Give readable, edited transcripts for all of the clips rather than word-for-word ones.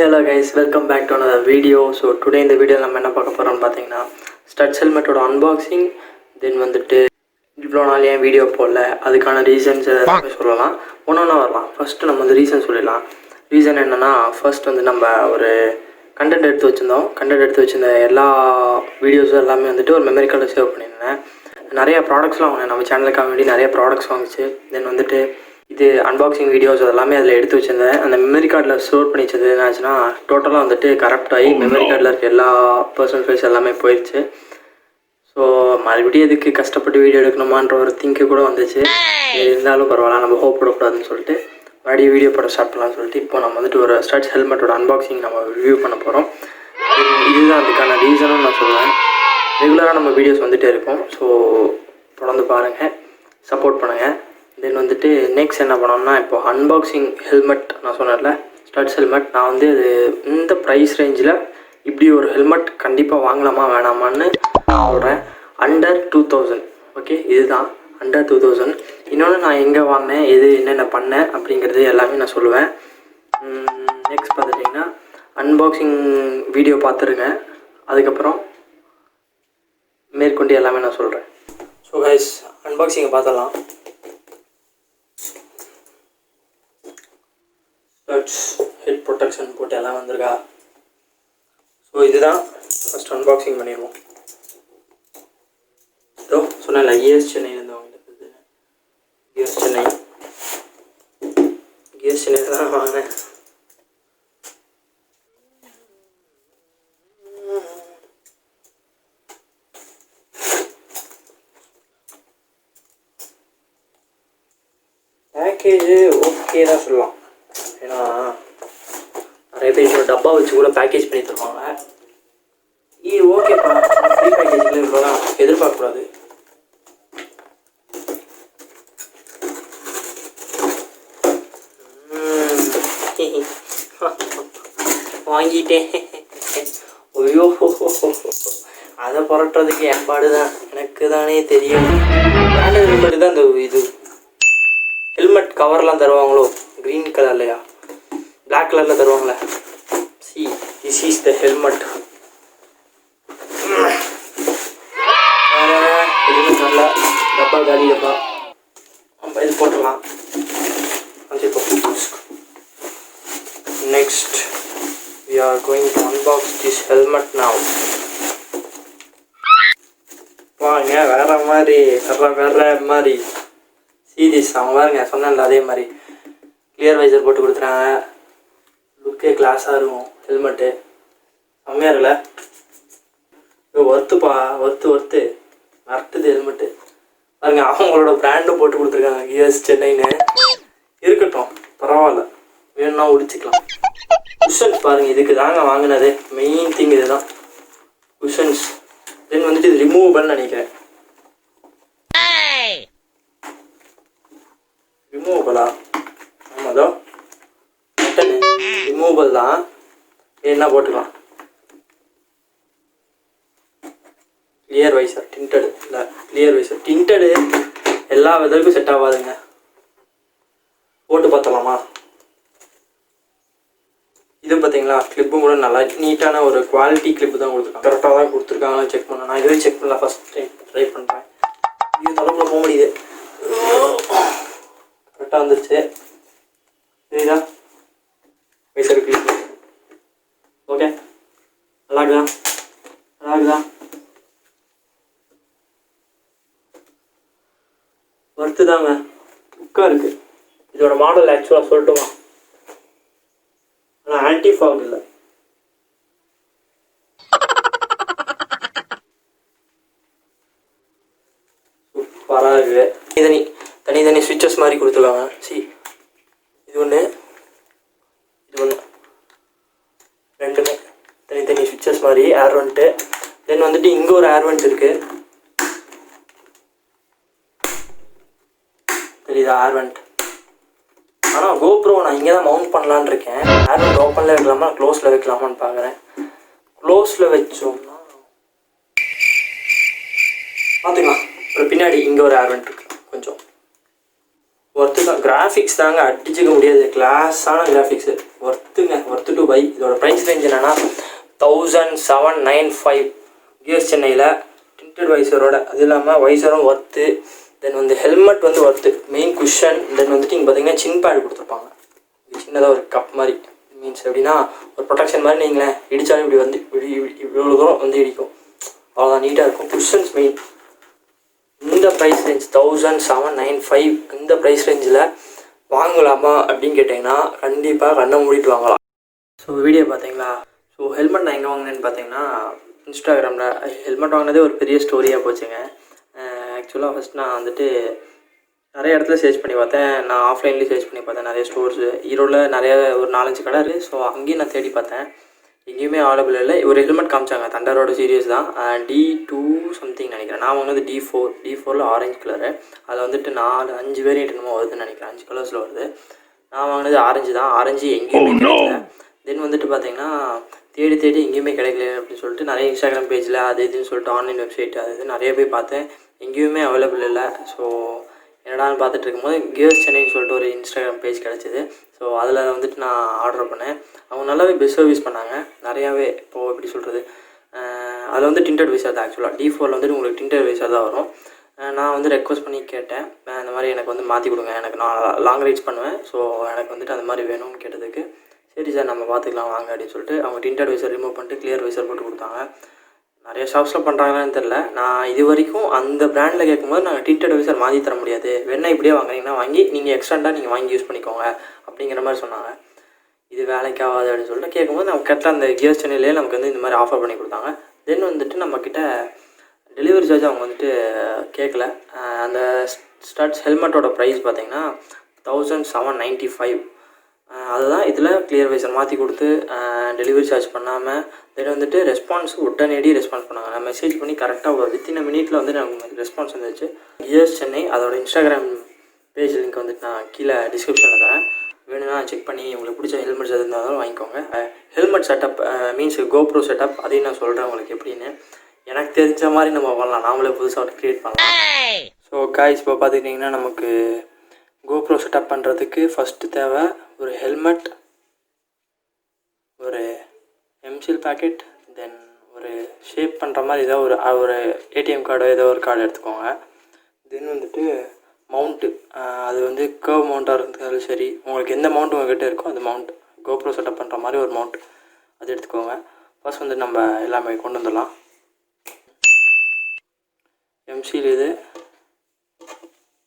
Hello guys, welcome back to another video. So today in the video நம்ம என்ன பார்க்க போறோம்னு பாத்தீங்கன்னா ஸ்டட்ஸ் ஹெல்மெட்டோட அன்பாக்சிங் தென் வந்துட்டு இவ்வளோ நாள் ஏன் வீடியோ போடல அதுக்கான ரீசன்ஸ் எல்லாமே சொல்லலாம். ஒன்னொன்னா வரலாம். ஃபர்ஸ்ட் நம்ம அந்த ரீசன் சொல்லிடலாம். ரீசன் என்னன்னா ஃபர்ஸ்ட் வந்து நம்ம ஒரு கண்டென்ட் எடுத்து வச்சிருந்த எல்லா வீடியோஸும் எல்லாமே வந்துட்டு ஒரு மெமரி கார்டில் சேவ் பண்ணியிருந்தேன். நிறைய ப்ராடக்ட்ஸ்லாம் வாங்கினேன். நம்ம சேனலுக்காக வேண்டி நிறைய ப்ராடக்ட்ஸ் வாங்கிச்சு. தென் வந்துட்டு இது அன்பாக்சிங் வீடியோஸ் எல்லாமே அதில் எடுத்து வச்சிருந்தேன். அந்த மெமரி கார்டில் ஸ்டோர் பண்ணி வச்சது என்னாச்சுன்னா டோட்டலாக வந்துட்டு கரப்ட் ஆகி மெமரி கார்டில் இருக்க எல்லா பர்சனல் ஃபைல்ஸ் எல்லாமே போயிடுச்சு. ஸோ மறுபடியும் எதுக்கு கஷ்டப்பட்டு வீடியோ எடுக்கணுமான்ற ஒரு திங்க்கு கூட வந்துச்சு. இருந்தாலும் பரவாயில்ல, நம்ம ஹோப் போடக்கூடாதுன்னு சொல்லிட்டு மறுபடியும் வீடியோ போட ஸ்டார்ட் பண்ணலாம்னு சொல்லிட்டு இப்போ நம்ம வந்துட்டு ஒரு ஸ்டட்ஸ் ஹெல்மெட்டோட அன்பாக்சிங் நம்ம ரிவ்யூ பண்ண போகிறோம். இதுதான் அதுக்கான ரீசனும் நான் சொல்லுவேன். ரெகுலராக நம்ம வீடியோஸ் வந்துகிட்டே இருக்கும். ஸோ தொடர்ந்து பாருங்கள், சப்போர்ட் பண்ணுங்கள். தென் வந்துட்டு நெக்ஸ்ட் என்ன பண்ணோம்னா இப்போ அன்பாக்சிங் ஹெல்மெட் நான் சொன்னேன்ல ஸ்டட்ஸ் ஹெல்மெட், நான் வந்து அது இந்த ப்ரைஸ் ரேஞ்சில் இப்படி ஒரு ஹெல்மெட் கண்டிப்பாக வாங்கலாமா வேணாமான்னு சொல்கிறேன். அண்டர் 2000. ஓகே, இதுதான் அண்டர் 2000. இன்னொன்று நான் எங்கே வாங்கினேன், என்னென்ன பண்ணேன் அப்படிங்கிறது எல்லாமே நான் சொல்லுவேன். நெக்ஸ்ட் பார்த்துட்டிங்கன்னா அன்பாக்சிங் வீடியோ பார்த்துருங்க, அதுக்கப்புறம் மேற்கொண்டு எல்லாமே நான் சொல்கிறேன். ஸோ கைஸ், அன்பாக்சிங்கை பார்த்தலாம். ஹெட் ப்ரொடெக்ஷன் போட்டு எல்லாம் வந்திருக்கா. ஸோ இதுதான் ஃபஸ்ட் அன்பாக்சிங் பண்ணிடுவோம். இதோ சொன்னேன்ல கியர்ஸ் சென்னையிலேருந்து வாங்கிட்டு, கியர்ஸ் சென்னையில் தான் வாங்கினேன். பேக்கேஜு ஓகே தான் சொல்லலாம். ஏன்னா நிறைய பேர் ஒரு டப்பா வச்சு கூட பேக்கேஜ் பண்ணி தருவாங்க. இது ஓகேப்பா, ஃப்ரீ பேக்கேஜில் இவ்வளோதான் எதிர்பார்க்கக்கூடாது. வாங்கிட்டேன். ஐயோ, அதை புரட்டுறதுக்கு என் பாடு தான், எனக்கு தானே தெரியும். பிராண்டட் ஹெல்மெட் தான் இந்த இது ஹெல்மெட் கவர்லாம் தருவாங்களோ, க்ரீன் கலர்லையா பிளாக் கலரில் தருவாங்களே. See, this is the helmet. Helmet நல்லா டப்பா காலி டப்பா. நம்ம இது போட்டுடலாம். Next we are going to unbox this helmet now. வாங்க, வேற மாதிரி சீரியஸ் அவங்க பாருங்க, சொன்னேன்ல அதே மாதிரி கிளியர் வைசர் போட்டு கொடுத்துறாங்க. லுக்கே கிளாஸாக இருக்கும். ஹெல்மெட்டு செம்மையாக இருக்குல்ல. ஒர்த்துப்பா, ஒர்த்து நட்டுது ஹெல்மெட்டு பாருங்க. அவங்களோட பிராண்டும் போட்டு கொடுத்துருக்காங்க, கியர்ஸ் சென்னைன்னு. இருக்கட்டும், பரவாயில்ல, வேணும்னா உடிச்சிக்கலாம். குஷன்ஸ் பாருங்கள், இதுக்கு தாங்க வாங்கினது. மெயின் திங் இதுதான், குஷன்ஸ். தென் வந்துட்டு இது ரிமூவபிள்னு நினைக்கிறேன். ரிமூவபிளா? ஆமாதோ, ரிமூவபிள் தான். என்ன போட்டுக்கலாம். கிளியர் வைசர் டிண்டடு இல்லை, கிளியர் வைசர் டிண்டடு எல்லா விதருக்கும் செட் ஆகாதுங்க. போட்டு பார்த்தலாமா? இது பார்த்தீங்களா, கிளிப்பும் கூட நல்லா நீட்டான ஒரு குவாலிட்டி கிளிப்பு தான் கொடுத்துருக்காங்க. கரெக்டாக தான் கொடுத்துருக்காங்களா செக் பண்ண. நான் இதுவே செக் பண்ணல, ஃபஸ்ட் டைம் ட்ரை பண்ணுறேன். இது தலைப்புல போக முடியுது. கரெக்டாக வந்துருச்சு. சரிதா வைசர் கிளிப். ஓகே, நல்லா இருக்குதா? ஒர்த்து தாங்க, புக்காக இருக்குது. இதோட மாடல் ஆக்சுவலாக சொல்லட்டுமா? ஆனால் ஆன்டி ஃபாக் இல்லை. சூப்பராக இருக்குது. தனி ஸ்விட்சஸ் மாதிரி கொடுத்துருக்காங்க. இது ஒன்று, ரெண்டுமே தனி ஸ்விட்சஸ் மாதிரி ஏர் வெண்ட்டு. தென் வந்துட்டு இங்கே ஒரு ஏர் வெண்ட் இருக்குது, தெரியுதா ஏர் வெண்ட். ஆனால் கோப்ரோ நான் இங்கே தான் மவுண்ட் பண்ணலான்னு இருக்கேன். ஏர் வெண்ட் ஓப்பனில் வைக்கலாமா க்ளோஸில் வைக்கலாமான்னு பார்க்குறேன். க்ளோஸில் வச்சோம்னா பார்த்துக்கலாம். அப்புறம் பின்னாடி இங்கே ஒரு ஏர் வெண்ட் இருக்குது. கொஞ்சம் ஒர்த்து தான். கிராஃபிக்ஸ் தாங்க அடிச்சுக்க முடியாது, கிளாஸான கிராஃபிக்ஸு. ஒர்த்துங்க, ஒர்த்து டு பை. இதோட ப்ரைஸ் ரேஞ்ச் என்னென்னா 1795 கியர்ஸ் சென்னையில் டிண்டட் வைசரோட. அது இல்லாமல் வைசரும் ஒர்த்து. தென் வந்து ஹெல்மெட் வந்து ஒர்த்து, மெயின் குஷன். தென் வந்துட்டு இங்கே பார்த்தீங்கன்னா சின் பேட் கொடுத்துருப்பாங்க, சின்னதாக ஒரு கப் மாதிரி. மீன்ஸ் எப்படின்னா ஒரு ப்ரொடெக்ஷன் மாதிரி. நீங்களேன் இடித்தாலும் இப்படி வந்து இவ்வளோ தூரம் வந்து இடிக்கும், அவ்வளோதான், நீட்டாக இருக்கும். Cushions main. இந்த ப்ரைஸ் ரேஞ்ச் 1795 இந்த ப்ரைஸ் ரேஞ்சில் வாங்கலாமா அப்படின்னு கேட்டிங்கன்னா கண்டிப்பாக கண்ணை மூடிட்டு வாங்கலாம். ஸோ வீடியோ பார்த்தீங்களா? ஸோ ஹெல்மெட் நான் எங்கே வாங்கினேன்னு பார்த்தீங்கன்னா இன்ஸ்டாகிராமில். ஹெல்மெட் வாங்கினதே ஒரு பெரிய ஸ்டோரியாக போச்சுங்க. ஆக்சுவலாக ஃபஸ்ட் நான் வந்துட்டு நிறைய இடத்துல சர்ச் பண்ணி பார்த்தேன். நான் ஆஃப்லைன்லேயும் சர்ச் பண்ணி பார்த்தேன், நிறைய ஸ்டோர்ஸு ஈரோடில் நிறைய ஒரு 4-5 கடை இருக்குது. ஸோ அங்கேயும் நான் தேடி பார்த்தேன், எங்கேயுமே அவைலபிள் இல்லை. ஒரு ஹெல்மெட் காமிச்சாங்க, தண்டரோட சீரியஸ் தான், D2 சம்திங் நினைக்கிறேன். நான் வாங்கினது D4ல் ஆரஞ்சு கலரு. அதில் வந்துட்டு 4-5 வேரியன்ட் என்னமோ வருதுன்னு நினைக்கிறேன், 5 கலர்ஸில் வருது. நான் வாங்கினது ஆரஞ்சு தான். ஆரஞ்சு எங்கேயுமே கிடைக்கல. தென் வந்துட்டு பார்த்தீங்கன்னா தேடி எங்கேயுமே கிடைக்கல அப்படின்னு சொல்லிட்டு நிறைய இன்ஸ்டாகிராம் பேஜில் அது இதுன்னு சொல்லிட்டு ஆன்லைன் வெப்சைட் அது இது நிறைய போய் பார்த்தேன், எங்கேயுமே அவைலபிள் இல்லை. ஸோ என்னடான்னு பார்த்துட்டு இருக்கும்போது கியர்ஸ் சென்னைன்னு சொல்லிட்டு ஒரு இன்ஸ்டாகிராம் பேஜ் கிடச்சிது. ஸோ அதில் வந்துட்டு நான் ஆர்டர் பண்ணேன். அவங்க நல்லாவே பெஸ்ட் சர்வீஸ் பண்ணாங்க, நிறையாவே. இப்போது எப்படி சொல்கிறது, அதில் வந்து டிண்டட் வைசர் தான். ஆக்சுவலாக D4ல் வந்துட்டு உங்களுக்கு டிண்டட் வைசர் தான் வரும். நான் வந்து ரெக்வஸ்ட் பண்ணி கேட்டேன், இந்த மாதிரி எனக்கு வந்து மாற்றி கொடுங்க, எனக்கு நான் லாங் ரைட்ஸ் பண்ணுவேன், ஸோ எனக்கு வந்துட்டு அந்த மாதிரி வேணும்னு கேட்டதுக்கு சரி சார் நம்ம பார்த்துக்கலாம் வாங்க அப்படின்னு சொல்லிட்டு அவங்க டிண்டட் வைசர் ரிமூவ் பண்ணிட்டு கிளியர் வைசர் போட்டு கொடுத்தாங்க. நிறைய ஷாப்ஸில் பண்ணுறாங்கன்னு தெரில. நான் இது வரைக்கும் அந்த பிராண்டில் கேட்கும்போது நாங்கள் டிண்டட் வைசர் மாற்றி தர முடியாது, வேணா இப்படியே வாங்குறீங்கன்னா வாங்கி நீங்கள் எக்ஸ்டெண்டாக நீங்கள் வாங்கி யூஸ் பண்ணிக்கோங்க அப்படிங்கிற மாதிரி சொன்னாங்க. இது வேலைக்கு ஆகாது அப்படின்னு சொல்லிட்டு கேட்கும்போது நம்ம கரெக்டாக அந்த கியர்ஸ் சென்னையிலே நமக்கு வந்து இந்த மாதிரி ஆஃபர் பண்ணி கொடுத்தாங்க. தென் வந்துட்டு நம்மக்கிட்ட டெலிவரி சார்ஜ் அவங்க வந்துட்டு கேட்கல. அந்த ஸ்டட்ஸ் ஹெல்மெட்டோட ப்ரைஸ் பார்த்திங்கன்னா 1795. அதுதான் இதில் கிளியர் வைசர் மாற்றி கொடுத்து டெலிவரி சார்ஜ் பண்ணாமல். தென் வந்துட்டு ரெஸ்பான்ஸ் உடனடி ரெஸ்பான்ஸ் பண்ணாங்க. நான் மெசேஜ் பண்ணி கரெக்டாக ஒரு வித்தின் மினிட்டில் வந்து நமக்கு ரெஸ்பான்ஸ் வந்துச்சு. கியர்ஸ் சென்னை அதோட இன்ஸ்டாகிராம் பேஜ் லிங்க் வந்துட்டு நான் கீழே டிஸ்கிரிப்ஷனில் தரேன், வேணும்னா செக் பண்ணி உங்களுக்கு பிடிச்ச ஹெல்மெட்ஸ் எது இருந்தாலும் வாங்கிக்கோங்க. Helmet setup means GoPro setup அதையும் நான் சொல்கிறேன் உங்களுக்கு எப்படின்னு. எனக்கு தெரிஞ்ச மாதிரி நம்ம பண்ணலாம், நாமளே புதுசாக ஒரு க்ரியேட் பண்ணலாம். ஸோ காய்ஸ் இப்போ பார்த்துக்கிட்டிங்கன்னா நமக்கு கோப்ரோ செட்டப் பண்ணுறதுக்கு ஃபஸ்ட்டு தேவை ஒரு ஹெல்மெட், ஒரு எம்சில் பேக்கெட், தென் ஒரு ஷேப் பண்ணுற மாதிரி ஏதோ ஒரு ஏடிஎம் கார்டு ஏதோ ஒரு கார்டு எடுத்துக்கோங்க. தென் வந்துட்டு மவுண்ட்டு, அது வந்து கர்வ் மவுண்ட்டாக இருந்தாலும் சரி, உங்களுக்கு எந்த மவுண்ட் உங்கள்கிட்ட இருக்கோ அந்த மவுண்ட், கோப்ரோ செட்டப் பண்ணுற மாதிரி ஒரு மவுண்ட் அது எடுத்துக்கோங்க. ஃபர்ஸ்ட் வந்து நம்ம எல்லாமே கொண்டு வந்துடலாம். எம்சில் இது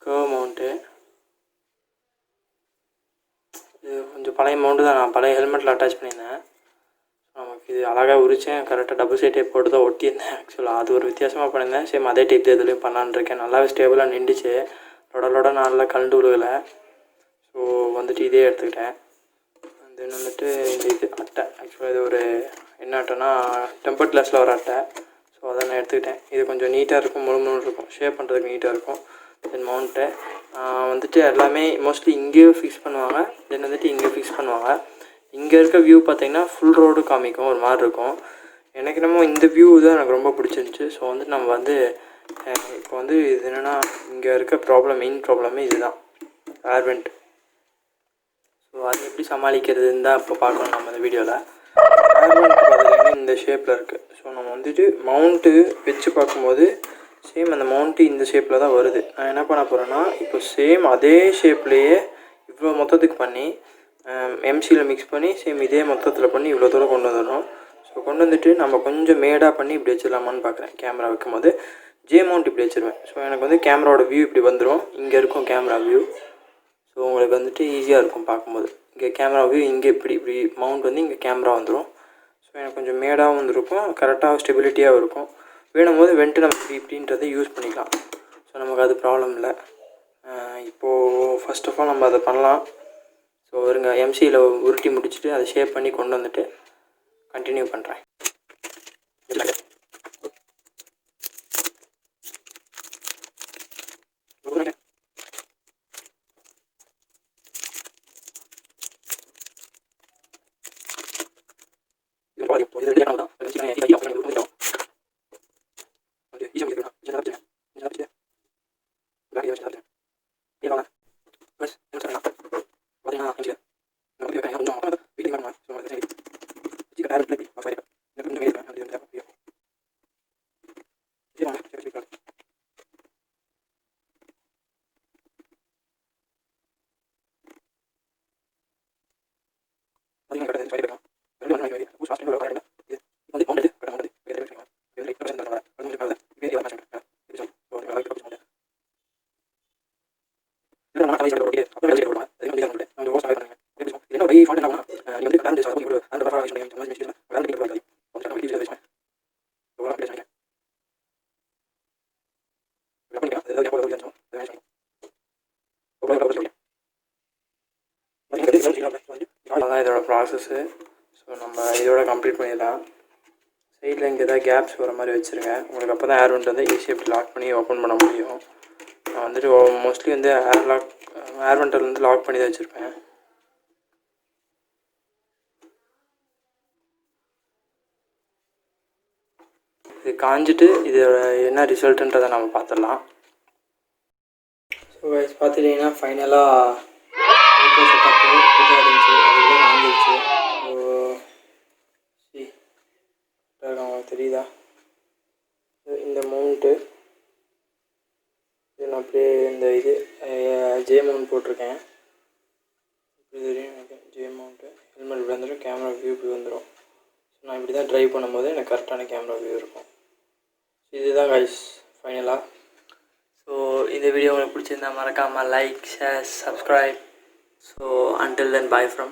கர்வ் மவுண்ட்டு, இது கொஞ்சம் பழைய மவுண்ட்டு தான், நான் பழைய ஹெல்மெட்டில் அட்டாச் பண்ணியிருந்தேன். நமக்கு இது அழகாக உரித்தேன், கரெக்டாக டபுள் சைட் டேப் போட்டு தான் ஒட்டியிருந்தேன். ஆக்சுவலாக அது ஒரு வித்தியாசமாக பண்ணியிருந்தேன். சேம் அதே டைப் இதுலேயும் பண்ணலான்னு இருக்கேன். நல்லாவே ஸ்டேபிளாக நின்றுச்சு, லொட நல்லா கண்டு விழுகலை. ஸோ வந்துட்டு இதே எடுத்துக்கிட்டேன். தென் வந்துட்டு இந்த இது அட்டை, ஆக்சுவலாக இது ஒரு என்ன அட்டைனா டெம்பர் கிளாஸில் வர அட்டை. ஸோ அதை நான் எடுத்துக்கிட்டேன். இது கொஞ்சம் நீட்டாக இருக்கும், முழு இருக்கும், ஷேப் பண்ணுறதுக்கு நீட்டாக இருக்கும். தென் மவுண்ட்டு வந்துட்டு எல்லாமே மோஸ்ட்லி இங்கேயும் ஃபிக்ஸ் பண்ணுவாங்க, தென் வந்துட்டு இங்கே ஃபிக்ஸ் பண்ணுவாங்க. இங்கே இருக்க வியூ பார்த்திங்கன்னா ஃபுல் ரோடு காமிக்கும், ஒரு மாதிரி இருக்கும். எனக்கு என்னமோ இந்த வியூ தான் எனக்கு ரொம்ப பிடிச்சிருந்துச்சி. ஸோ வந்துட்டு நம்ம வந்து இப்போ வந்து இது என்னென்னா இங்கே இருக்க மெயின் ப்ராப்ளமே இது தான், ஏர்வெண்ட். ஸோ அது எப்படி சமாளிக்கிறதுன்னு தான் இப்போ பார்க்கணும் நம்ம இந்த வீடியோவில். ஏர்வெண்ட் பார்த்திங்கன்னா இந்த ஷேப்பில் இருக்குது. ஸோ நம்ம வந்துட்டு மவுண்ட்டு வச்சு பார்க்கும்போது சேம் அந்த மவுண்ட்டு இந்த ஷேப்பில் தான் வருது. நான் என்ன பண்ண போகிறேன்னா இப்போ சேம் அதே ஷேப்லேயே இவ்வளோ மொத்தத்துக்கு பண்ணி எம்சியில் மிக்ஸ் பண்ணி சேம் இதே மொத்தத்தில் பண்ணி இவ்வளோ தூரம் கொண்டு வந்துடணும். ஸோ கொண்டு வந்துட்டு நம்ம கொஞ்சம் மேடாக பண்ணி இப்படி வச்சிடலாமான்னு பார்க்குறேன். கேமரா வைக்கும்போது மவுண்ட் இப்படி வச்சுருவேன். ஸோ எனக்கு வந்து கேமராவோட வியூ இப்படி வந்துடும், இங்கே இருக்கும் கேமரா வியூ. ஸோ உங்களுக்கு வந்துட்டு ஈஸியாக இருக்கும் பார்க்கும்போது. இங்கே கேமரா வியூ, இங்கே இப்படி மவுண்ட் வந்து இங்கே கேமரா வந்துடும். ஸோ எனக்கு கொஞ்சம் மேடாகவும் வந்துருக்கும், கரெக்டாக ஸ்டெபிலிட்டியாகவும் இருக்கும். வேணும் போது வெண்ட்டு நம்ம இப்படின்றதை யூஸ் பண்ணிக்கலாம். ஸோ நமக்கு அது ப்ராப்ளம் இல்லை. இப்போது ஃபஸ்ட் ஆஃப் ஆல் நம்ம அதை பண்ணலாம். ஸோ வருங்க எம்சியில் உருட்டி முடிச்சுட்டு அதை ஷேப் பண்ணி கொண்டு வந்துட்டு கண்டினியூ பண்ணுறேன். அதான் இதோட ப்ராசஸ்ஸு. ஸோ நம்ம இதோட கம்ப்ளீட் பண்ணிடலாம். சைடில் இங்கே ஏதாவது கேப்ஸ் வர மாதிரி வச்சுருங்க. உங்களுக்கு அப்போ தான் ஏர் வெண்ட் வந்து ஈஸியாக இப்படி லாக் பண்ணி ஓப்பன் பண்ண முடியும். நான் வந்துட்டு மோஸ்ட்லி வந்து ஏர் வெண்டர் வந்து லாக் பண்ணி தான் வச்சுருப்பேன். இது காஞ்சிட்டு இதோட என்ன ரிசல்ட்டுன்றதை நம்ம பார்த்துடலாம். ஸோ கைஸ் பார்த்துட்டிங்கன்னா ஃபைனலாக செட்டப்பு இதாக இருந்துச்சு. அதுக்குள்ளே காஞ்சிருச்சு. ஸோ உங்களுக்கு தெரியுதா இந்த மவுண்ட்டு? இது நான் அப்படியே இந்த இது ஜே மவுண்ட் போட்டிருக்கேன். இப்படி தெரியும் எனக்கு ஜே மவுண்ட்டு. ஹெல்மெட் இப்படி வந்துடும், கேமரா வியூ இப்படி வந்துடும். ஸோ நான் இப்படி தான் ட்ரைவ் பண்ணும்போது எனக்கு கரெக்டான கேமரா வியூ இருக்கும். இதுதான் கைஸ் ஃபைனலாக. ஸோ இந்த வீடியோ உங்களுக்கு பிடிச்சிருந்தா மறக்காமல் like, share, subscribe. So until then, bye from